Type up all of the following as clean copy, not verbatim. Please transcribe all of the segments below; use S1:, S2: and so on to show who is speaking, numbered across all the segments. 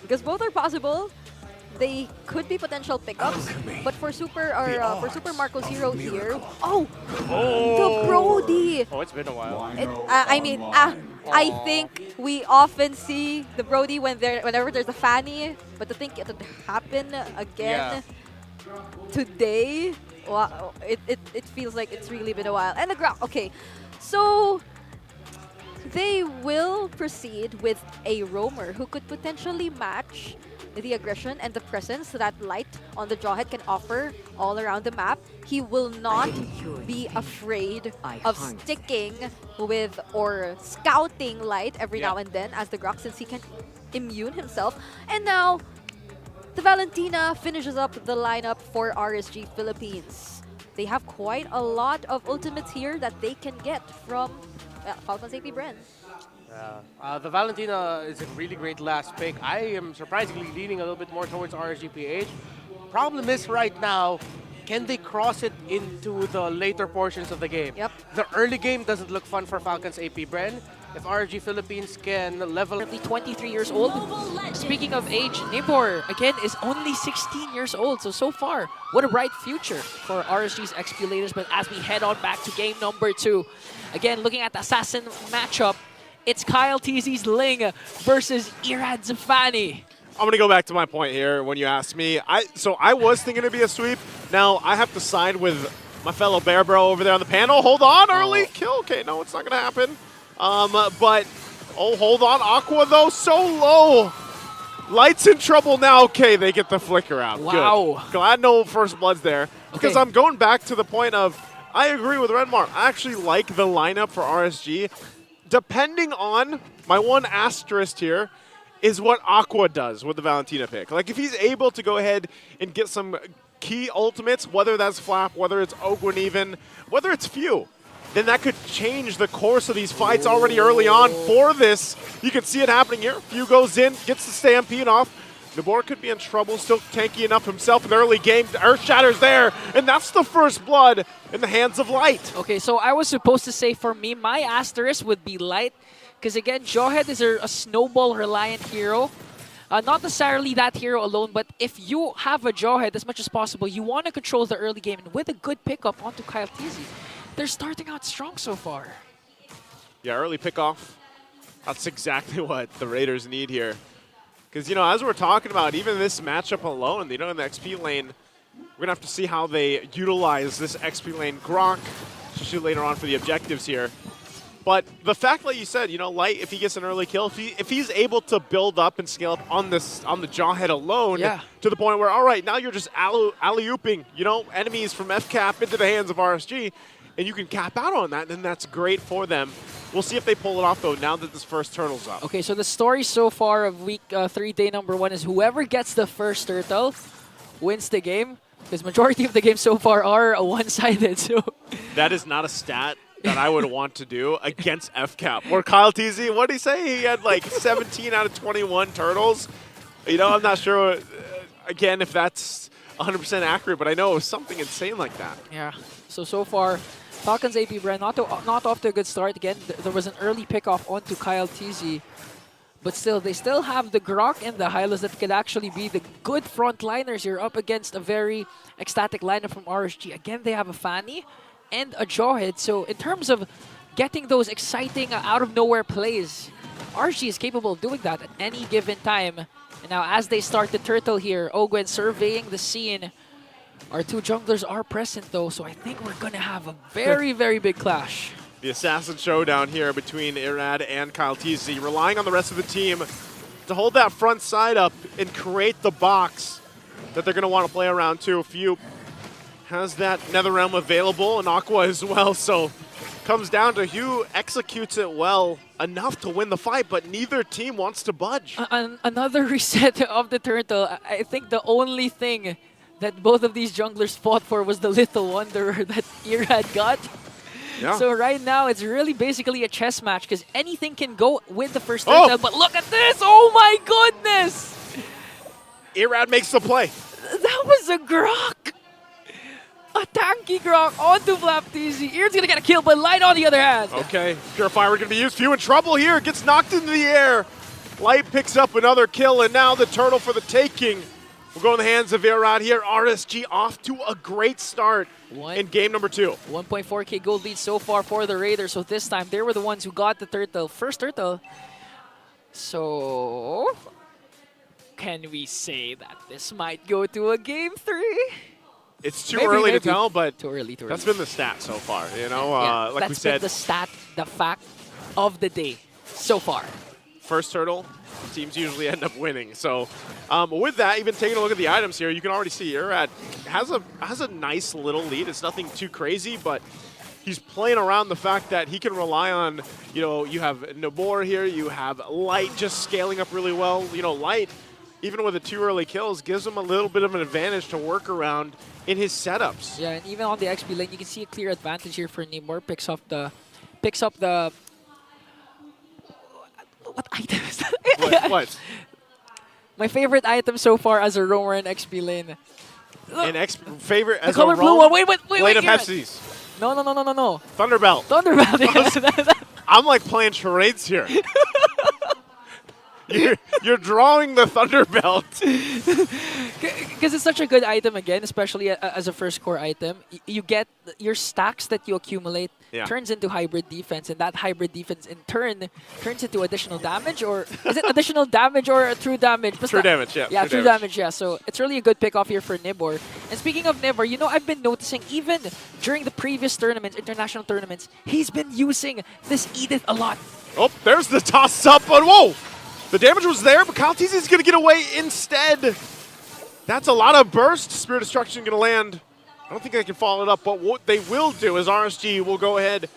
S1: because both are possible. They could be potential pickups, but for Super Marco's hero here, the Brody.
S2: Oh, it's been a while.
S1: I think we often see the Brody whenever there's a Fanny, but to think it would happen again today, wow, it feels like it's really been a while. And the Grok, okay, so they will proceed with a roamer who could potentially match the aggression and the presence that Light on the Jawhead can offer all around the map. He will not be afraid of sticking with or scouting Light every now and then as the Grok, since he can immune himself. And now, the Valentina finishes up the lineup for RSG Philippines. They have quite a lot of ultimates here that they can get from Falcon's AP Bren.
S2: The Valentina is a really great last pick. I am surprisingly leaning a little bit more towards RSGPH. Problem is right now, can they cross it into the later portions of the game?
S1: Yep.
S2: The early game doesn't look fun for Falcon's AP Bren. If RSG Philippines can level...
S3: Currently 23 years old. Speaking of age, Nibor, again, is only 16 years old. So far, what a bright future for RSG's XP-laters. But as we head on back to game number 2, again, looking at the Assassin matchup, it's Kyle TZ's Ling versus Irad Zafani.
S4: I'm going to go back to my point here when you asked me. So I was thinking it'd be a sweep. Now I have to side with my fellow Bear Bro over there on the panel. Hold on, early kill. Okay, no, it's not going to happen. But, hold on. Aqua, though, so low. Light's in trouble now. Okay, they get the flicker out.
S3: Wow.
S4: Good. Glad no first blood's there. Because I'm going back to the point of, I agree with Redmar. I actually like the lineup for RSG. Depending on, my one asterisk here is what Aqua does with the Valentina pick. Like, if he's able to go ahead and get some key ultimates, whether that's Flap, whether it's Ogwin even, whether it's Few, then that could change the course of these fights already early on for this. You can see it happening here. Few goes in, gets the Stampede off. Nabor could be in trouble, still tanky enough himself in the early game. Earth Shatter's there, and that's the first blood in the hands of Light.
S3: Okay, so I was supposed to say for me, my asterisk would be Light, because again, Jawhead is a snowball-reliant hero. Not necessarily that hero alone, but if you have a Jawhead as much as possible, you want to control the early game, and with a good pickup onto Kyle TZ, they're starting out strong so far.
S4: Yeah, early pickoff. That's exactly what the Raiders need here. Because, you know, as we're talking about, even this matchup alone, you know, in the XP lane, we're going to have to see how they utilize this XP lane Grok, especially later on for the objectives here. But the fact, like you said, you know, Light, if he gets an early kill, if he's able to build up and scale up on the Jawhead alone to the point where, all right, now you're just alley-ooping, you know, enemies from FCAP into the hands of RSG, and you can cap out on that, then that's great for them. We'll see if they pull it off, though, now that this first turtle's up.
S3: Okay, so the story so far of week 3, day number 1 is whoever gets the first turtle wins the game, because majority of the games so far are one-sided. So
S4: that is not a stat that I would want to do against FCAP. Or Kyle TZ, what did he say? He had like 17 out of 21 turtles. You know, I'm not sure, again, if that's 100% accurate, but I know it was something insane like that.
S3: Yeah, so far, Falcon's AP Bren not off to a good start. Again, there was an early pickoff onto Kyle TZ. But still, they still have the Grok and the Hylas that could actually be the good frontliners here up against a very ecstatic lineup from RSG. Again, they have a Fanny and a Jawhead. So in terms of getting those exciting out-of-nowhere plays, RSG is capable of doing that at any given time. And now as they start the turtle here, Ogwen surveying the scene. Our two junglers are present though, so I think we're going to have a very, very big clash.
S4: The Assassin showdown here between Irad and Kyle TZ, relying on the rest of the team to hold that front side up and create the box that they're going to want to play around too. Few has that NetherRealm available and Aqua as well, so comes down to who executes it well enough to win the fight, but neither team wants to budge.
S3: Another reset of the turtle. I think the only thing that both of these junglers fought for was the Little Wanderer that Irad got.
S4: Yeah.
S3: So right now, it's really basically a chess match because anything can go with the first turtle, but look at this! Oh my goodness!
S4: Irad makes the play.
S3: That was a Grok! A tanky Grok onto Flap TZ. Irad's gonna get a kill, but Light on the other hand.
S4: Okay, Purifier going to be used. Few in trouble here. Gets knocked into the air. Light picks up another kill, and now the turtle for the taking will go in the hands of Irad here. RSG off to a great start in game number 2.
S3: 1.4k gold lead so far for the Raiders. So this time, they were the ones who got the turtle, first turtle. So, can we say that this might go to a game 3?
S4: It's too early to tell, but
S3: too early.
S4: That's been the stat so far. You know, like
S3: that's
S4: we said,
S3: been the stat, the fact of the day so far.
S4: First turtle, teams usually end up winning. So with that, even taking a look at the items here, you can already see Irad has a nice little lead. It's nothing too crazy, but he's playing around the fact that he can rely on, you know, you have Nabor here, you have Light just scaling up really well. You know, Light, even with the 2 early kills, gives him a little bit of an advantage to work around in his setups.
S3: Yeah, and even on the XP lane, you can see a clear advantage here for Nabor. Picks up the what item is that?
S4: What?
S3: My favorite item so far as a roamer in XP lane.
S4: Favorite as
S3: the color
S4: a
S3: blue one. Wait,
S4: Blade of
S3: Kieran.
S4: Hepsies.
S3: No.
S4: Thunderbelt.
S3: Thunderbelt. Yes.
S4: I'm like playing charades here. You're drawing the Thunderbelt.
S3: Because it's such a good item again, especially as a first core item. You get your stacks that you accumulate turns into hybrid defense, and that hybrid defense in turn turns into additional damage, or is it additional damage or true damage?
S4: True damage, yeah.
S3: Yeah, true damage, yeah. So it's really a good pick off here for Nibor. And speaking of Nibor, you know, I've been noticing even during the previous tournaments, international tournaments, he's been using this Edith a lot.
S4: Oh, there's the toss up, but whoa! The damage was there, but KyleTzy is going to get away instead. That's a lot of burst. Spirit Destruction going to land. I don't think they can follow it up, but what they will do is RSG will go ahead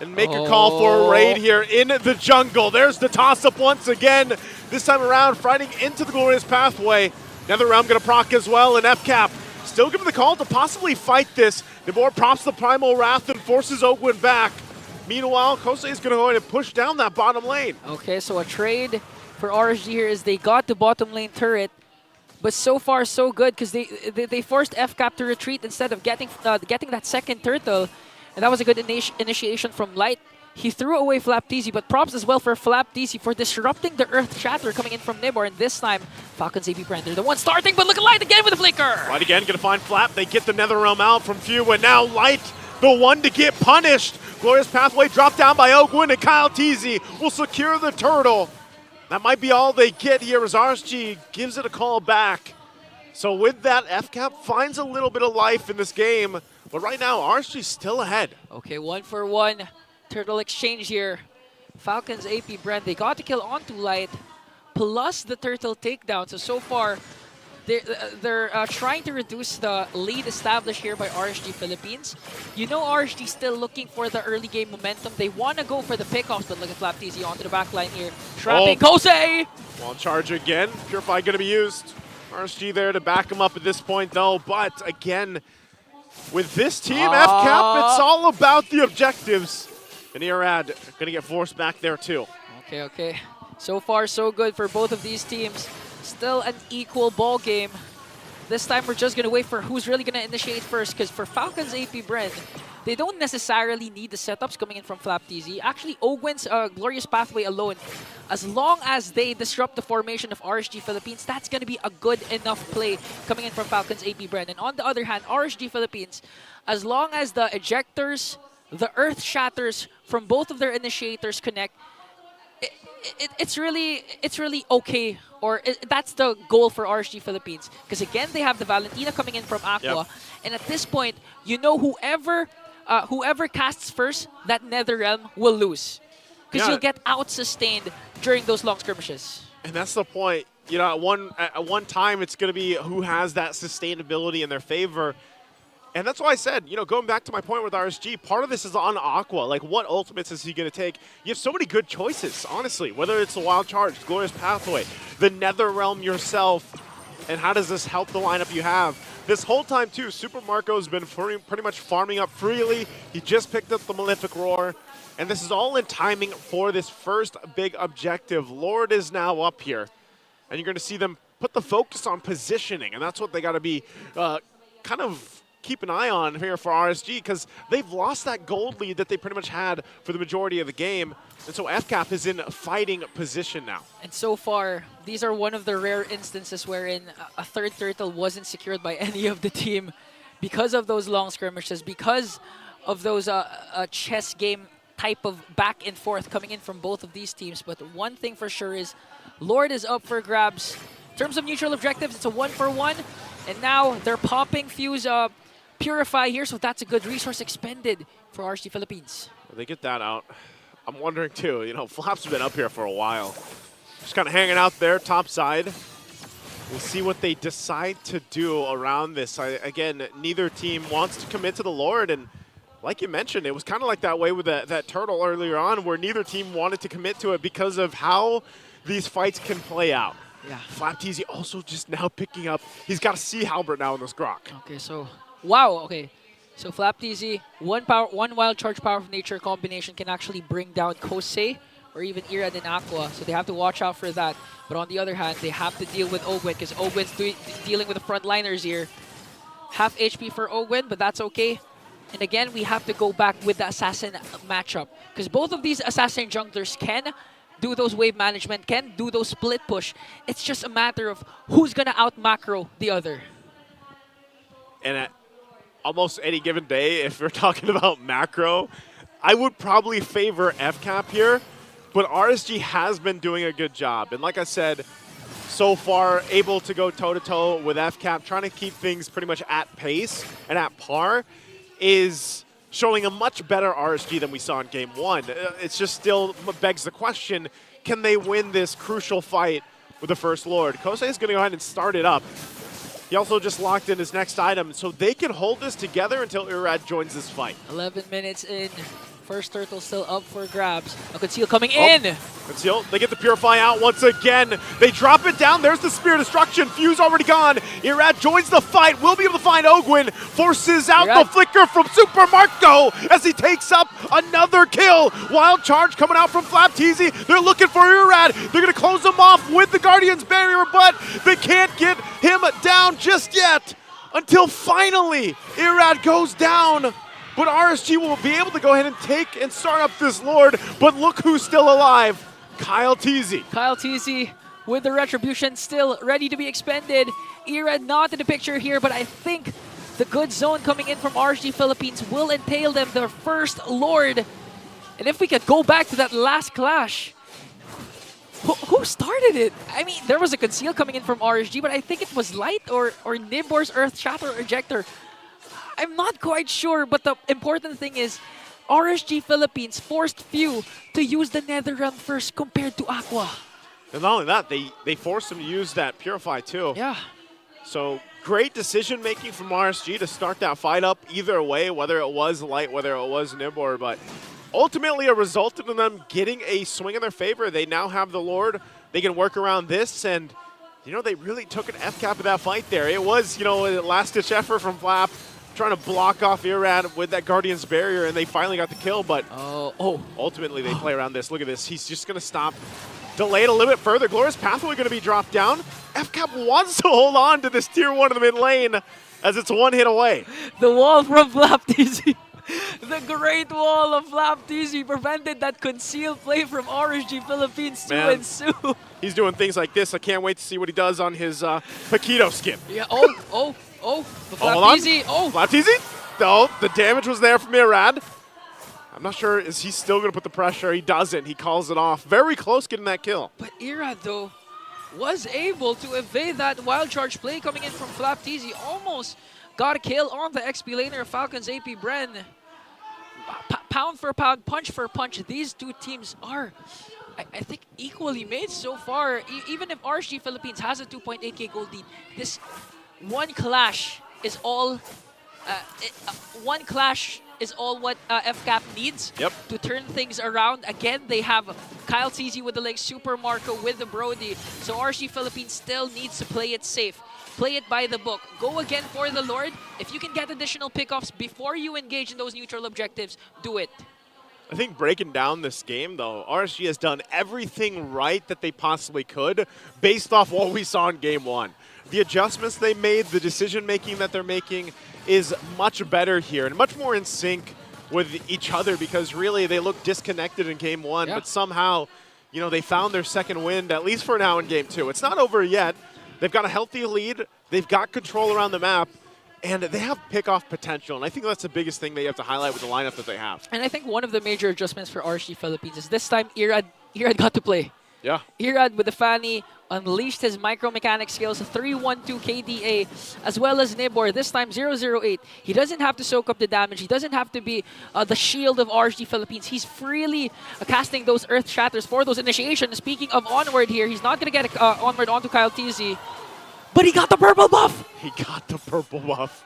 S4: and make a call for a raid here in the jungle. There's the toss-up once again. This time around, fighting into the glorious pathway. NetherRealm going to proc as well, and FCAP still giving the call to possibly fight this. Nabor props the Primal Wrath and forces Ogwin back. Meanwhile, Kosei is going to go ahead and push down that bottom lane.
S3: Okay, so a trade for RSG here is they got the bottom lane turret, but so far so good because they forced FCAP to retreat instead of getting that second turtle, and that was a good initiation from Light. He threw away FlapTZ, but props as well for FlapTZ for disrupting the Earth Shatter coming in from Nibor, and this time Falcon's AP Bren, they're the one starting, but look at Light again with the flicker!
S4: Light again, gonna find Flap, they get the NetherRealm out from Few, and now Light, the one to get punished! Glorious Pathway dropped down by Ogwin, and KyleTzy will secure the turtle. That might be all they get here as RSG gives it a call back. So with that, FCAP finds a little bit of life in this game, but right now RSG's still ahead.
S3: Okay, 1-for-1 turtle exchange here. Falcon's AP Bren, they got the kill onto Light, plus the turtle takedown. So far, they're trying to reduce the lead established here by RSG Philippines. You know RSG still looking for the early game momentum. They want to go for the pickoffs, but look at FlapTZ onto the back line here. Trapping Kosei!
S4: Wall charge again. Purify going to be used. RSG there to back him up at this point, though. But again, with this team, FCAP, it's all about the objectives. And Irad going to get forced back there, too.
S3: Okay. So far, so good for both of these teams. Still an equal ball game. This time we're just going to wait for who's really going to initiate first, because for Falcon's AP Bren, they don't necessarily need the setups coming in from FlapTZ. Actually, Ogwin's Glorious Pathway alone, as long as they disrupt the formation of RSG Philippines, that's going to be a good enough play coming in from Falcon's AP Bren. And on the other hand, RSG Philippines, as long as the ejectors, the Earth Shatters from both of their initiators connect, it's really okay, or that's the goal for RSG Philippines. Because again, they have the Valentina coming in from Aqua, and at this point, you know whoever casts first, that NetherRealm will lose, because you'll get out-sustained during those long skirmishes.
S4: And that's the point. You know, at one time, it's going to be who has that sustainability in their favor. And that's why I said, you know, going back to my point with RSG, part of this is on Aqua. Like, what ultimates is he going to take? You have so many good choices, honestly, whether it's the Wild Charge, Glorious Pathway, the NetherRealm yourself, and how does this help the lineup you have? This whole time, too, Super Marco's been pretty much farming up freely. He just picked up the Malefic Roar, and this is all in timing for this first big objective. Lord is now up here, and you're going to see them put the focus on positioning, and that's what they got to be kind of keep an eye on here for RSG because they've lost that gold lead that they pretty much had for the majority of the game. And so FCAP is in fighting position now.
S3: And so far, these are one of the rare instances wherein a third turtle wasn't secured by any of the team because of those long skirmishes, because of those chess game type of back and forth coming in from both of these teams. But one thing for sure is Lord is up for grabs. In terms of neutral objectives, it's a 1-for-1. And now they're popping Fuse Purify here, so that's a good resource expended for RSG Philippines.
S4: They get that out. I'm wondering too, you know, Flap's been up here for a while. Just kind of hanging out there, top side. We'll see what they decide to do around this. Again, neither team wants to commit to the Lord, and like you mentioned, it was kind of like that way with that turtle earlier on where neither team wanted to commit to it because of how these fights can play out.
S3: Yeah.
S4: FlapTZ also just now picking up. He's got a Sea Halberd now in this Grok.
S3: Okay, so, wow, okay. So FlapTZ, one Wild Charge Power of Nature combination can actually bring down Kosei or even Irad and Aqua, so they have to watch out for that. But on the other hand, they have to deal with Ogwen because Ogwen's dealing with the frontliners here. Half HP for Ogwen, but that's okay. And again, we have to go back with the Assassin matchup because both of these Assassin junglers can do those wave management, can do those split push. It's just a matter of who's going to out-macro the other.
S4: And at almost any given day, if we're talking about macro, I would probably favor FCAP here, but RSG has been doing a good job. And like I said, so far able to go toe-to-toe with FCAP, trying to keep things pretty much at pace and at par, is showing a much better RSG than we saw in Game 1. It's just still begs the question, can they win this crucial fight with the First Lord? Kosei is going to go ahead and start it up. He also just locked in his next item, so they can hold this together until Irad joins this fight.
S3: 11 minutes in. First turtle still up for grabs. A Conceal coming in.
S4: Conceal, they get the Purify out once again. They drop it down. There's the Spear Destruction. Fuse already gone. Irad joins the fight. Will be able to find Ogwen. Forces out the Flicker from Super Marco as he takes up another kill. Wild Charge coming out from FlapTZ. They're looking for Irad. They're going to close him off with the Guardian's Barrier, but they can't get him down just yet until finally Irad goes down. But RSG will be able to go ahead and take and start up this Lord. But look who's still alive. Kyle TZ.
S3: Kyle TZ with the Retribution still ready to be expended. Irad not in the picture here, but I think the good zone coming in from RSG Philippines will entail them their first Lord. And if we could go back to that last clash, who started it? I mean, there was a Conceal coming in from RSG, but I think it was Light or Nibor's Earth Shatter Ejector. I'm not quite sure, but the important thing is RSG Philippines forced Few to use the Nether Realm first compared to Aqua.
S4: And not only that, they forced him to use that Purify too.
S3: Yeah.
S4: So great decision making from RSG to start that fight up either way, whether it was Light, whether it was Nibor, but ultimately it resulted in them getting a swing in their favor. They now have the Lord. They can work around this, and you know, they really took an FCAP of that fight there. It was, you know, a last-ditch effort from Flap, trying to block off Irad with that Guardian's Barrier, and they finally got the kill, but ultimately they play around this. Look at this. He's just going to stop. Delay it a little bit further. Glorious Pathway going to be dropped down. FCAP wants to hold on to this Tier 1 in the mid lane as it's one hit away.
S3: The wall from FlapTZ. The great wall of FlapTZ prevented that Conceal play from RSG Philippines to ensue.
S4: He's doing things like this. I can't wait to see what he does on his Paquito skin.
S3: Yeah, FlapTZ.
S4: FlapTZ? No, the damage was there from Irad. I'm not sure, is he still going to put the pressure? He doesn't. He calls it off. Very close getting that kill.
S3: But Irad, though, was able to evade that Wild Charge play coming in from FlapTZ. Almost got a kill on the XP laner of Falcon's AP Bren. Pound for pound, punch for punch, these two teams are, I think, equally made so far. Even if RSG Philippines has a 2.8k gold lead, this one clash is all what FCAP needs to turn things around. Again, they have Kyle TZ with the link, Super Marco with the Brody. So RSG Philippines still needs to play it safe. Play it by the book. Go again for the Lord. If you can get additional pickoffs before you engage in those neutral objectives, do it.
S4: I think breaking down this game, though, RSG has done everything right that they possibly could based off what we saw in Game 1. the adjustments they made, the decision-making that they're making is much better here and much more in sync with each other, because really they look disconnected in game one, but somehow, you know, they found their second wind, at least for now in game two. It's not over yet. They've got a healthy lead. They've got control around the map. And they have pick-off potential, and I think that's the biggest thing they have to highlight with the lineup that they have.
S3: And I think one of the major adjustments for RSG Philippines is this time Irad got to play.
S4: Yeah.
S3: Irad with the Fanny unleashed his micro-mechanic skills, 3-1-2 KDA, as well as Nibor, this time 0-0-8. He doesn't have to soak up the damage. He doesn't have to be the shield of RSG Philippines. He's freely casting those Earth Shatters for those initiations. Speaking of Onward here, he's not going to get Onward onto Kyle TZ. But he got the purple buff!
S4: He got the purple buff.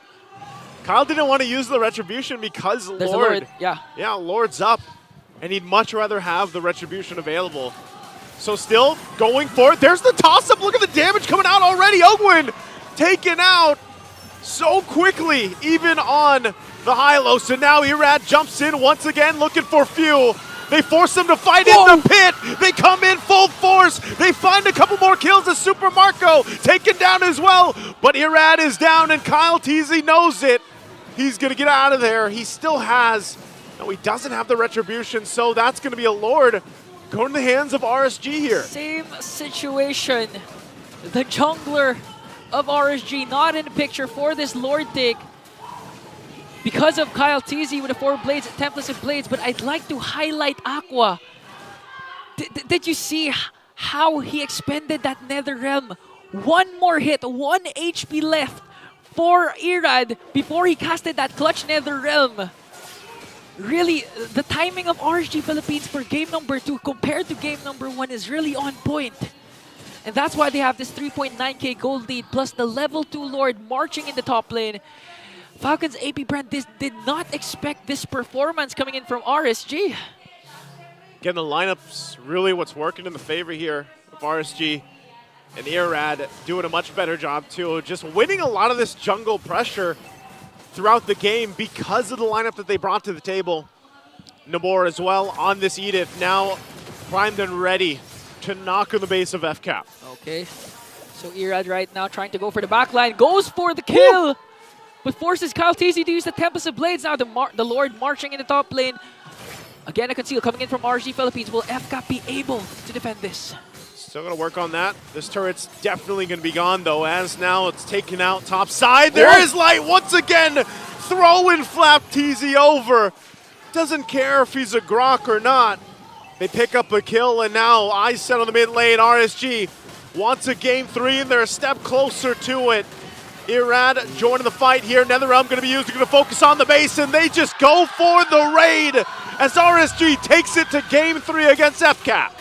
S4: Kyle didn't want to use the Retribution because
S3: There's
S4: Lord.
S3: Yeah,
S4: Lord's up. And he'd much rather have the Retribution available. So still going for it. There's the toss-up. Look at the damage coming out already. Ogwin taken out so quickly, even on the high-low. So now Irad jumps in once again looking for fuel. They force him to fight in the pit. They come in full force. They find a couple more kills as Super Marco taken down as well. But Irad is down and Kyle TZ knows it. He's going to get out of there. He still has, no, he doesn't have the Retribution, so that's going to be a Lord going to the hands of RSG here.
S3: same situation. The jungler of RSG not in the picture for this Lord take, because of Kyle TZ with the 4 blades, Templars and blades, but I'd like to highlight Aqua. Did you see how he expended that Nether Realm? One more hit, 1 HP left for Irad before he casted that clutch Nether Realm. Really, the timing of RSG Philippines for game number 2 compared to game number 1 is really on point. And that's why they have this 3.9k gold lead plus the level 2 Lord marching in the top lane. Falcon's AP Brand did not expect this performance coming in from RSG.
S4: Again, the lineup's really what's working in the favor here of RSG. And Irad doing a much better job too, just winning a lot of this jungle pressure throughout the game because of the lineup that they brought to the table. Nabor as well on this Edith, now primed and ready to knock on the base of FCAP.
S3: Okay, so Irad right now trying to go for the backline, goes for the kill! Woo! But forces Kyle TZ to use the Tempest of Blades. Now the Lord marching in the top lane. Again, a conceal coming in from RSG Philippines. Will FCAP be able to defend this?
S4: Still going to work on that. This turret's definitely going to be gone, though, as now it's taken out top side. There is Light once again, throwing Flap TZ over. Doesn't care if he's a Grok or not. They pick up a kill, and now eyes set on the mid lane. RSG wants a game 3, and they're a step closer to it. Irad joining the fight here. NetherRealm going to be used. They're going to focus on the base, and they just go for the raid as RSG takes it to game 3 against FCAP.